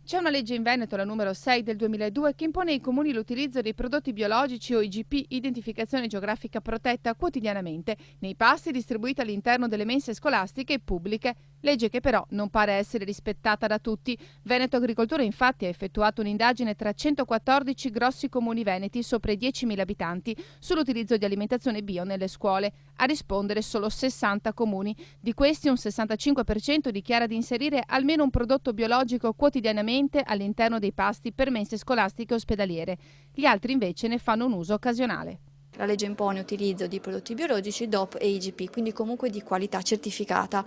C'è una legge in Veneto, la numero 6 del 2002, che impone ai comuni l'utilizzo dei prodotti biologici o IGP, identificazione geografica protetta, quotidianamente nei pasti distribuiti all'interno delle mense scolastiche e pubbliche, legge che però non pare essere rispettata da tutti. Veneto Agricoltura infatti ha effettuato un'indagine tra 114 grossi comuni veneti sopra i 10.000 abitanti sull'utilizzo di alimentazione bio nelle scuole. A rispondere solo 60 comuni. Di questi un 65% dichiara di inserire almeno un prodotto biologico quotidianamente all'interno dei pasti per mense scolastiche e ospedaliere. Gli altri invece ne fanno un uso occasionale. La legge impone utilizzo di prodotti biologici, DOP e IGP, quindi comunque di qualità certificata.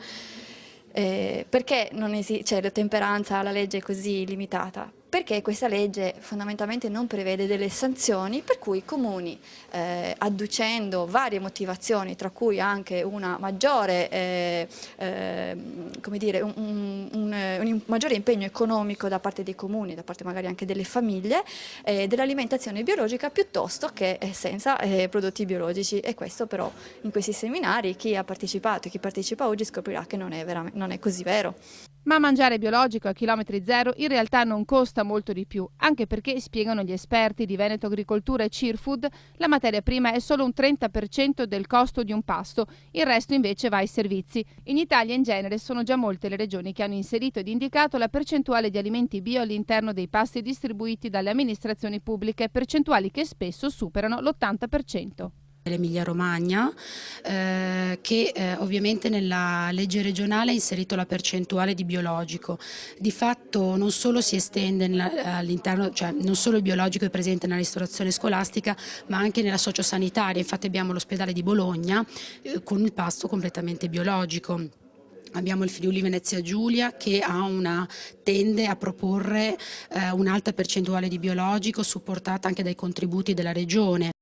Perché non c'è la temperanza, la legge è così limitata? Perché questa legge fondamentalmente non prevede delle sanzioni per cui i comuni, adducendo varie motivazioni, tra cui anche una maggiore, come dire, un maggiore impegno economico da parte dei comuni, da parte magari anche delle famiglie, dell'alimentazione biologica piuttosto che senza prodotti biologici, e questo però in questi seminari chi ha partecipato e chi partecipa oggi scoprirà che non è così vero. Ma mangiare biologico a chilometri zero in realtà non costa molto di più, anche perché, spiegano gli esperti di Veneto Agricoltura e Cirfood, la materia prima è solo un 30% del costo di un pasto, il resto invece va ai servizi. In Italia in genere sono già molte le regioni che hanno inserito ed indicato la percentuale di alimenti bio all'interno dei pasti distribuiti dalle amministrazioni pubbliche, percentuali che spesso superano l'80%. L'Emilia Romagna, che ovviamente nella legge regionale ha inserito la percentuale di biologico. Di fatto non solo si estende all'interno, cioè non solo il biologico è presente nella ristorazione scolastica, ma anche nella sociosanitaria. Infatti abbiamo l'ospedale di Bologna con il pasto completamente biologico. Abbiamo il Friuli Venezia Giulia che tende a proporre un'alta percentuale di biologico supportata anche dai contributi della regione.